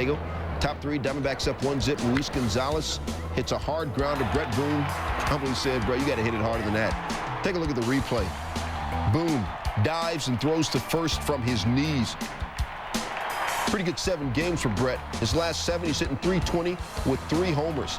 Diego. Top three, Diamondbacks up 1-0. Luis Gonzalez hits a hard grounder. Brett Boone probably said, bro, you got to hit it harder than that. Take a look at the replay. Boone dives and throws to first from his knees. Pretty good 7 games for Brett. His last 7, he's hitting .320 with 3 homers.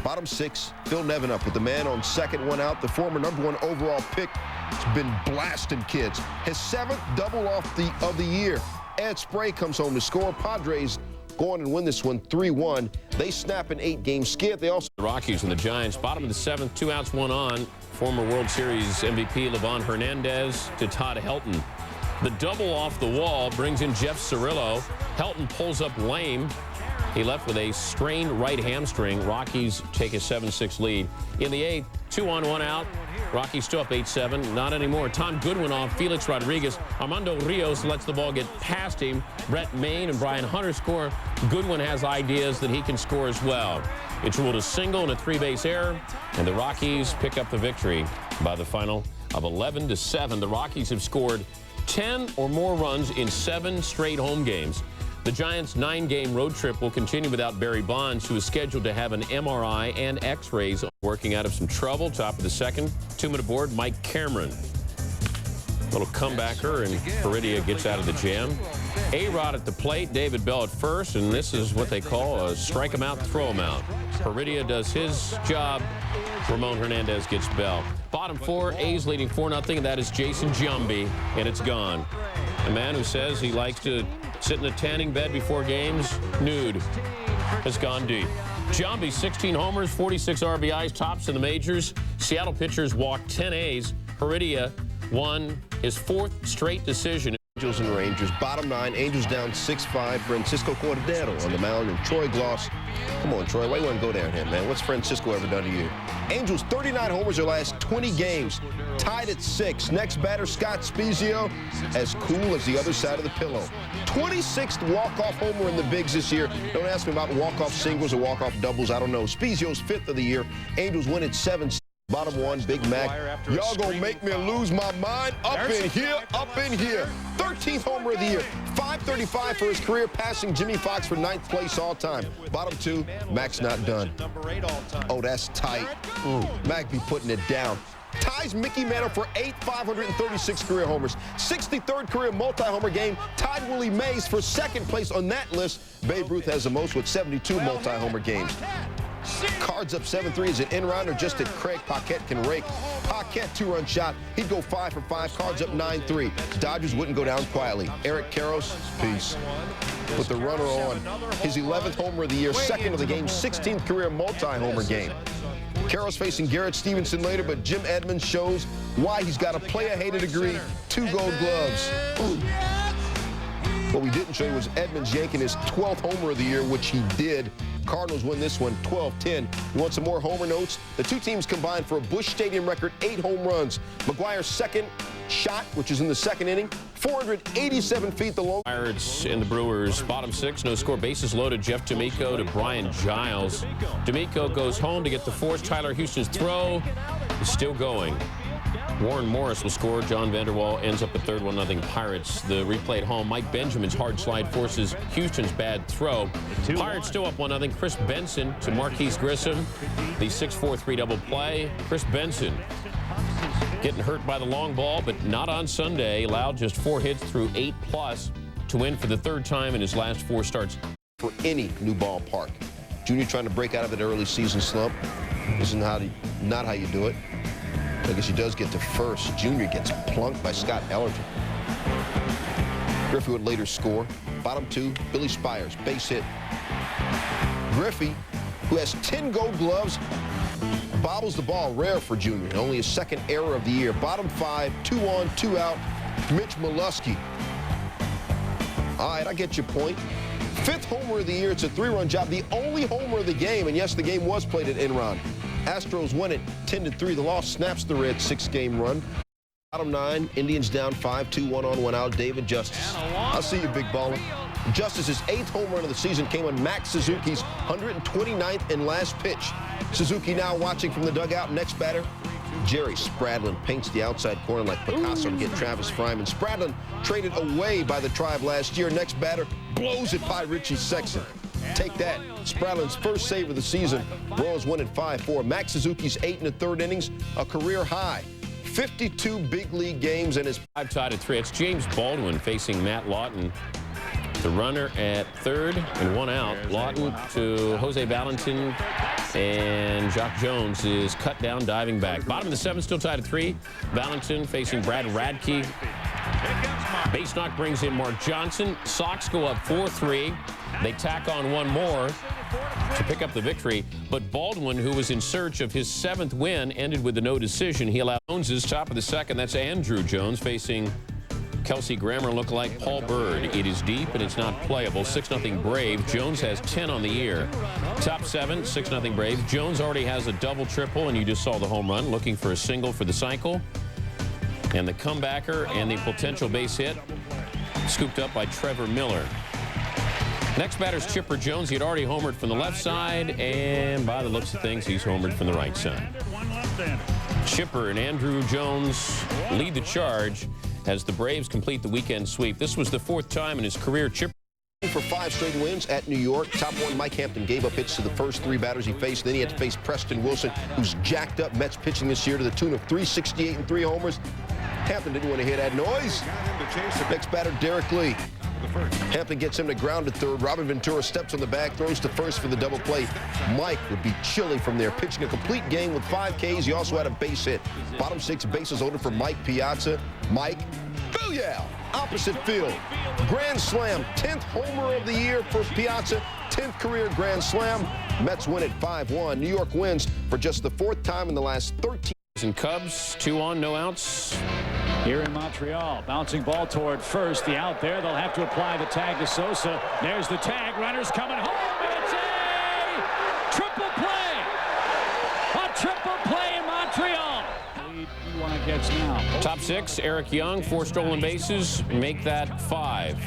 Bottom 6, Phil Nevin up with the man on second, 1 out. The former #1 overall pick has been blasting kids. His 7th double of the year. Ed Spray comes home to score. Padres go on and win this one 3-1. They snap an 8-game skid. They also... The Rockies and the Giants, bottom of the 7th, 2 outs, 1 on. Former World Series MVP Livan Hernandez to Todd Helton. The double off the wall brings in Jeff Cirillo. Helton pulls up lame. He left with a strained right hamstring. Rockies take a 7-6 lead. In the 8th, 2 on, 1 out. Rockies still up 8-7. Not anymore. Tom Goodwin off. Felix Rodriguez. Armando Rios lets the ball get past him. Brett Maine and Brian Hunter score. Goodwin has ideas that he can score as well. It's ruled a single and a 3-base error, and the Rockies pick up the victory by the final of 11-7. The Rockies have scored 10 or more runs in 7 straight home games. The Giants' 9-game road trip will continue without Barry Bonds, who is scheduled to have an MRI and X-rays. Working out of some trouble. Top of the 2nd, 2-minute board, Mike Cameron. Little comebacker, and Heredia gets out of the jam. A-Rod at the plate, David Bell at first, and this is what they call a strike him out, throw him out. Heredia does his job. Ramon Hernandez gets Bell. Bottom 4, A's leading 4-0, and that is Jason Giambi, and it's gone. A man who says he likes to sit in a tanning bed before games, nude, has gone deep. Giambi, 16 homers, 46 RBIs, tops in the majors. Seattle pitchers walked 10 A's. Heredia won his 4th straight decision. Angels and Rangers, bottom 9, Angels down 6-5. Francisco Cordero on the mound, and Troy Gloss. Come on, Troy, why you want to go down here, man? What's Francisco ever done to you? Angels, 39 homers their last 20 games, tied at 6. Next batter, Scott Spezio, as cool as the other side of the pillow. 26th walk-off homer in the bigs this year. Don't ask me about walk-off singles or walk-off doubles. I don't know. Spezio's 5th of the year. Angels win at 7. Bottom 1, Big Mac. Y'all gonna make me lose my mind up in here, up in here. 13th homer of the year. .535 for his career, passing Jimmy Fox for 9th place all time. Bottom 2, Mac's not done. Oh, that's tight. Mac be putting it down. Ties Mickey Mantle for 8 536 career homers. 63rd career multi-homer game. Tied Willie Mays for 2nd place on that list. Babe Ruth has the most with 72 multi-homer games. Cards up 7-3 as an in-rounder just that Craig Paquette can rake. Paquette 2-run shot. He'd go 5 for 5. Cards up 9-3. Dodgers wouldn't go down quietly. Eric Karros, peace. With the runner on. His 11th homer of the year, 2nd of the game, 16th career multi-homer game. Karros facing Garrett Stevenson later, but Jim Edmonds shows why he's got a player-hated degree, 2 gold gloves. Ooh. What we didn't show you was Edmonds yanking his 12th homer of the year, which he did. Cardinals win this one 12-10. You want some more homer notes? The 2 teams combined for a Busch Stadium record 8 home runs. McGuire's 2nd shot, which is in the 2nd inning, 487 feet the long. Pirates and the Brewers, bottom 6, no score, bases loaded. Jeff D'Amico to Brian Giles. D'Amico goes home to get the 4th. Tyler Houston's throw is still going. Warren Morris will score. John Vanderwall ends up at 3rd, 1-0 Pirates. The replay at home. Mike Benjamin's hard slide forces Houston's bad throw. Pirates still up 1-0. Chris Benson to Marquise Grissom. The 6-4 3-double play. Chris Benson getting hurt by the long ball, but not on Sunday. Allowed just 4 hits through 8+ to win for the 3rd time in his last 4 starts. For any new ballpark. Junior trying to break out of that early season slump. Isn't not how you do it. I guess he does get to first. Junior gets plunked by Scott Ellerton. Griffey would later score. Bottom 2, Billy Spires, base hit. Griffey, who has 10 gold gloves, bobbles the ball, rare for Junior. Only his 2nd error of the year. Bottom 5, 2 on, 2 out, Mitch Molesky. All right, I get your point. 5th homer of the year. It's a 3-run job. The only homer of the game, and yes, the game was played at Enron. Astros win it 10-3. The loss snaps the Reds' 6-game run. Bottom 9, Indians down 5-2, 1 on, 1 out. David Justice. I'll see you, big baller. Justice's 8th home run of the season came on Max Suzuki's 129th and last pitch. Suzuki now watching from the dugout. Next batter, Jerry Spradlin paints the outside corner like Picasso to get Travis Fryman. Spradlin traded away by the Tribe last year. Next batter blows it by Richie Sexton. Take that. Spradlin's first save of the season. Royals win at 5-4. Max Suzuki's 8 1/3 innings, a career high. 52 big league games and his 5 tied at 3. It's James Baldwin facing Matt Lawton. The runner at third and 1 out. Lawton to Jose Valentin, and Jock Jones is cut down, diving back. Bottom of the 7th, still tied at 3. Valentin facing Brad Radke. Base knock brings in Mark Johnson. Sox go up 4-3. They tack on one more to pick up the victory. But Baldwin, who was in search of his 7th win, ended with a no decision. He allowed Jones's top of the 2nd. That's Andrew Jones facing Kelsey Grammer lookalike Paul Bird. It is deep and it's not playable. 6-0 Brave. Jones has 10 on the year. Top 7, 6-0 Braves. Jones already has a double triple, and you just saw the home run, looking for a single for the cycle. And the comebacker and the potential base hit scooped up by Trevor Miller. Next batter's Chipper Jones. He had already homered from the left side, and by the looks of things, he's homered from the right side. Chipper and Andrew Jones lead the charge as the Braves complete the weekend sweep. This was the 4th time in his career Chipper for 5 straight wins at New York. Top 1, Mike Hampton gave up hits to the first 3 batters he faced. Then he had to face Preston Wilson, who's jacked up Mets pitching this year to the tune of 368 and 3 homers. Hampton didn't want to hear that noise. Next batter, Derek Lee. Hampton gets him to ground to third. Robin Ventura steps on the bag, throws to first for the double play. Mike would be chilly from there, pitching a complete game with 5 Ks. He also had a base hit. Bottom 6 bases loaded for Mike Piazza. Mike, booyah! Opposite field. Grand slam. 10th homer of the year for Piazza. 10th career grand slam. Mets win at 5-1. New York wins for just the 4th time in the last 13. And Cubs, 2 on, no outs. Here in Montreal, bouncing ball toward first. The out there, they'll have to apply the tag to Sosa. There's the tag. Runners coming home, and it's a triple play. A triple play in Montreal. Lead 2-1 against now. Top 6, Eric Young, 4 stolen bases, make that 5.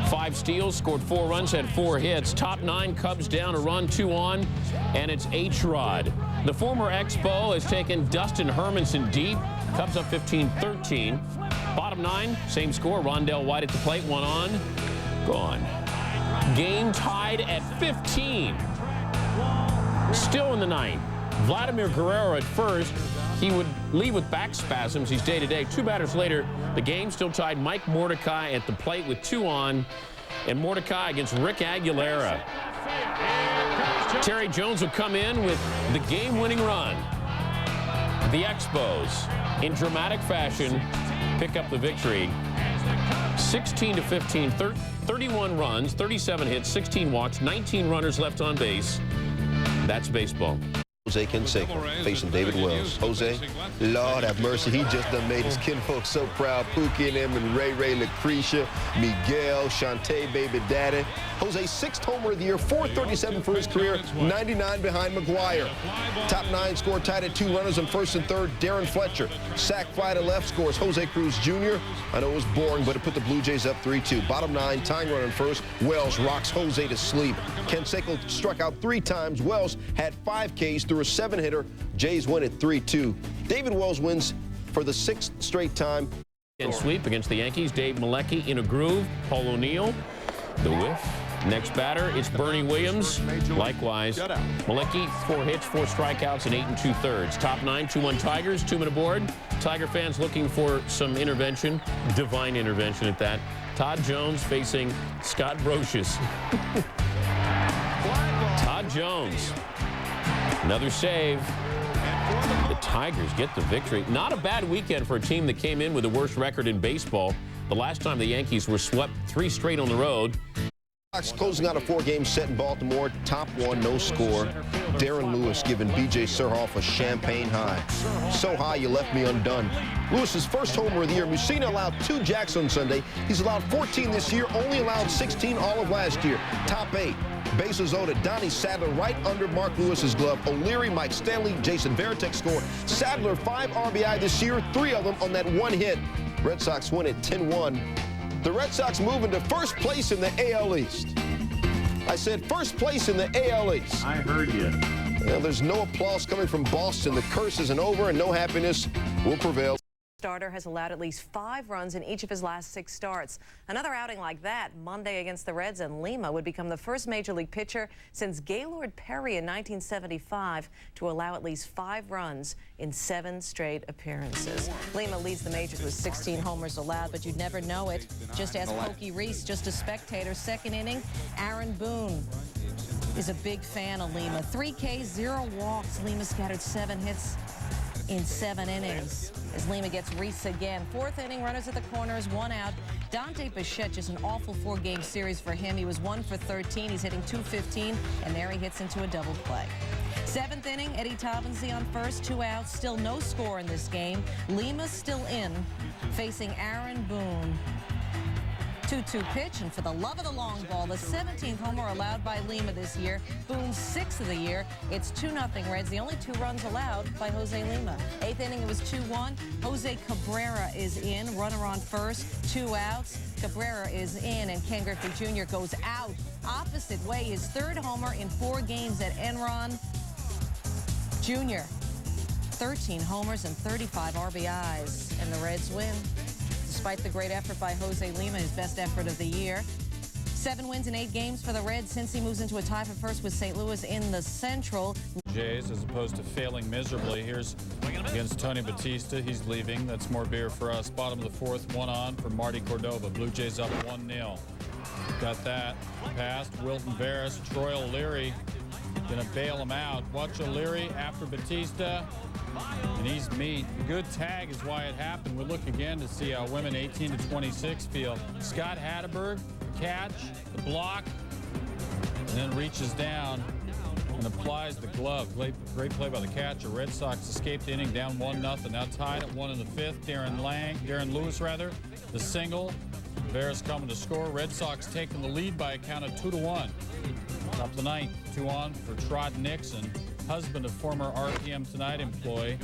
5 steals, scored 4 runs, had 4 hits. Top 9, Cubs down a run, 2 on, and it's H-Rod. The former Expo has taken Dustin Hermanson deep. Cubs up 15-13. Bottom 9, same score. Rondell White at the plate, 1 on, gone. Game tied at 15. Still in the 9th. Vladimir Guerrero at first. He would leave with back spasms. He's day-to-day. 2 batters later, the game still tied. Mike Mordecai at the plate with 2 on, and Mordecai against Rick Aguilera. Terry Jones will come in with the game-winning run. The Expos, in dramatic fashion, pick up the victory. 16-15, 31 runs, 37 hits, 16 walks, 19 runners left on base. That's baseball. Jose Canseco facing David Wells. Jose, Lord have mercy, he just done made his kinfolk so proud. Pookie and them and Ray Lucretia, Miguel, Shantae, baby daddy. Jose's 6th homer of the year, 437 for his career, 99 behind McGuire. Top 9 score tied at 2 runners on first and third. Darren Fletcher, sac fly to left, scores Jose Cruz Jr. I know it was boring, but it put the Blue Jays up 3-2. Bottom 9, tying run on first. Wells rocks Jose to sleep. Canseco struck out 3 times. Wells had 5 Ks through a 7-hitter. Jays win at 3-2. David Wells wins for the 6th straight time. And sweep against the Yankees. Dave Malecki in a groove. Paul O'Neill, the whiff. Next batter, it's Bernie Williams. Likewise, Malecki, 4 hits, 4 strikeouts, and 8 2/3. Top 9, 2-1 Tigers, 2-minute aboard. Tiger fans looking for some intervention, divine intervention at that. Todd Jones facing Scott Brocious. Todd Jones, another save. The Tigers get the victory. Not a bad weekend for a team that came in with the worst record in baseball. The last time the Yankees were swept 3 straight on the road. Sox closing out a 4-game set in Baltimore. Top 1, no score. Darren Lewis giving B.J. Surhoff a champagne high. So high you left me undone. Lewis's first homer of the year. Mussina allowed 2 jacks on Sunday. He's allowed 14 this year, only allowed 16 all of last year. Top 8. Bases loaded. Donnie Sadler right under Mark Lewis's glove. O'Leary, Mike Stanley, Jason Varitek score. Sadler 5 RBI this year, 3 of them on that 1 hit. Red Sox win at 10-1. The Red Sox move into first place in the AL East. I said first place in the AL East. I heard you. There's no applause coming from Boston. The curse isn't over, and no happiness will prevail. starter has allowed at least 5 runs in each of his last 6 starts. Another outing like that Monday against the Reds, and Lima would become the first Major League pitcher since Gaylord Perry in 1975 to allow at least 5 runs in 7 straight appearances. Lima leads the majors with 16 homers allowed, but you'd never know it. Just ask Pokey Reese, just a spectator. Second inning, Aaron Boone is a big fan of Lima. 3 Ks, 0 walks. Lima scattered 7 hits in 7 innings as Lima gets Reese again. 4th inning, runners at the corners, 1 out. Dante Bichette, just an awful 4-game series for him. He was 1 for 13. He's hitting .215, and there he hits into a double play. 7th inning, Eddie Taubensee on first, 2 outs. Still no score in this game. Lima's still in, facing Aaron Boone. 2-2 pitch, and for the love of the long ball, the 17th homer allowed by Lima this year. Boone's 6th of the year. It's 2-0 Reds. The only 2 runs allowed by Jose Lima. 8th inning, it was 2-1. Jose Cabrera is in. Runner on first, 2 outs. Cabrera is in, and Ken Griffey Jr. goes out. Opposite way, his 3rd homer in 4 games at Enron. Jr. 13 homers and 35 RBIs, and the Reds win. Despite the great effort by Jose Lima, his best effort of the year. 7 wins in 8 games for the Reds since he moves into a tie for first with St. Louis in the Central. Jays, as opposed to failing miserably. Here's against Tony Batista. He's leaving. That's more beer for us. Bottom of the 4th, 1 on for Marty Cordova. Blue Jays up 1-0. Got that past Wilton Veras. Troy O'Leary gonna bail him out. Watch O'Leary after Batista. And he's meat. The good tag is why it happened. We'll look again to see how women 18 to 26 feel. Scott Hatteberg, the catch, the block, and then reaches down and applies the glove. Great play by the catcher. Red Sox escaped the inning down 1-0. Now tied at 1 in the 5th. Darren Lewis, the single. Veras coming to score. Red Sox taking the lead by a count of 2-1. Top of the 9th, 2 on for Trot Nixon, husband of former RPM Tonight employee.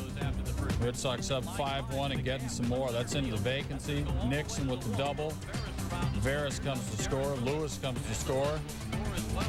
Red Sox up 5-1 and getting some more. That's into the vacancy. Nixon with the double. Veras comes to score. Lewis comes to score.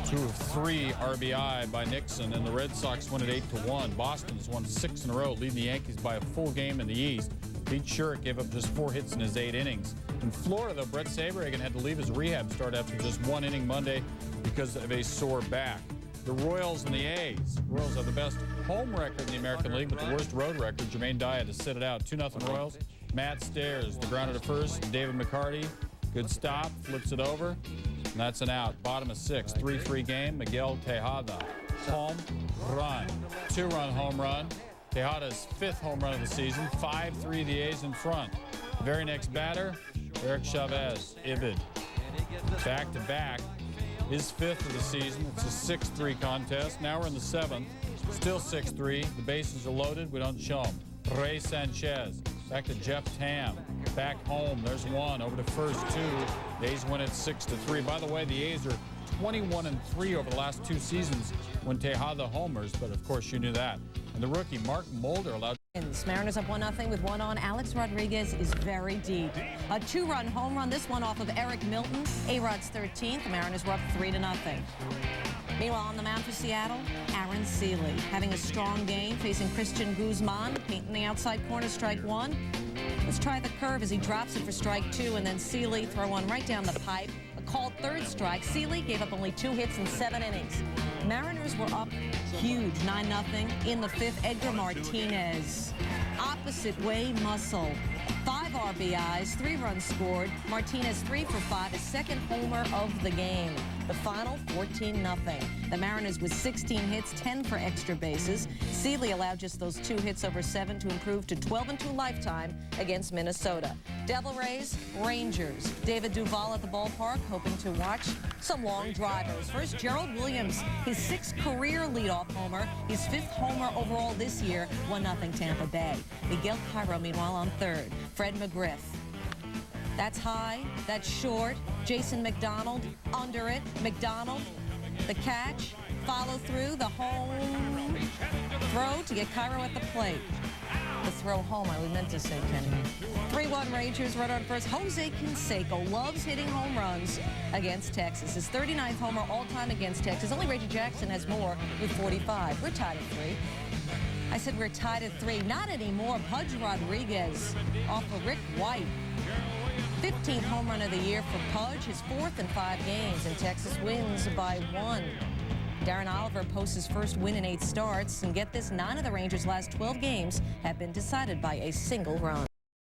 2 of 3 RBI by Nixon, and the Red Sox win at 8-1. Boston's won 6 in a row, leading the Yankees by a full game in the East. Pete Sherrick gave up just 4 hits in his 8 innings. In Florida, though, Brett Saberhagen had to leave his rehab start after just 1 inning Monday because of a sore back. The Royals and the A's. Royals have the best home record in the American League, but the worst road record. Jermaine Dye had to sit it out. 2-0 Royals. Matt Stairs, the grounder to first. David McCarty, good stop, flips it over, and that's an out. Bottom of 6, 3-3 game. Miguel Tejada, home run, 2-run home run. Tejada's 5th home run of the season. 5-3 the A's in front. Very next batter, Eric Chavez, Ibid. Back-to-back. His 5th of the season. It's a 6-3 contest. Now we're in the 7th. Still 6-3. The bases are loaded. We don't show them. Ray Sanchez. Back to Jeff Tam. Back home. There's 1. Over to first 2. The A's win it 6-3. By the way, the A's are 21-3 over the last 2 seasons when Tejada homers, but of course you knew that. And the rookie Mark Mulder allowed. Mariners up 1-0 with 1 on. Alex Rodriguez is very deep. A 2-run home run, this one off of Eric Milton. A-Rod's 13th. The Mariners were up 3-0. Meanwhile, on the mound for Seattle, Aaron Seeley having a strong game, facing Christian Guzman, painting the outside corner, strike 1. Let's try the curve as he drops it for strike 2, and then Seeley throw one right down the pipe. A called 3rd strike. Seeley gave up only 2 hits in 7 innings. Mariners were up huge, 9-0 in the 5th. Edgar Martinez, opposite way muscle, 5 RBIs, 3 runs scored. Martinez 3 for 5, his 2nd homer of the game. The final 14-0. The Mariners with 16 hits, 10 for extra bases. Seeley allowed just those 2 hits over 7 to improve to 12-2 lifetime against Minnesota. Devil Rays, Rangers. David Duval at the ballpark, hoping to watch some long drivers. First, Gerald Williams, his 6th career leadoff homer, his 5th homer overall this year, 1-0 Tampa Bay. Miguel Cairo, meanwhile, on 3rd. Fred McGriff. That's high, that's short. Jason McDonald under it. McDonald, the catch, follow through, the home throw to get Cairo at the plate. The throw home, I meant to say, Kenny. 3-1 Rangers, right on first. Jose Canseco loves hitting home runs against Texas. His 39th homer all-time against Texas. Only Reggie Jackson has more with 45. We're tied at 3. I said we're tied at 3. Not anymore. Pudge Rodriguez off of Rick White. 15th home run of the year for Pudge, his 4th in 5 games, and Texas wins by 1. Darren Oliver posts his first win in 8 starts, and get this, 9 of the Rangers' last 12 games have been decided by a single run.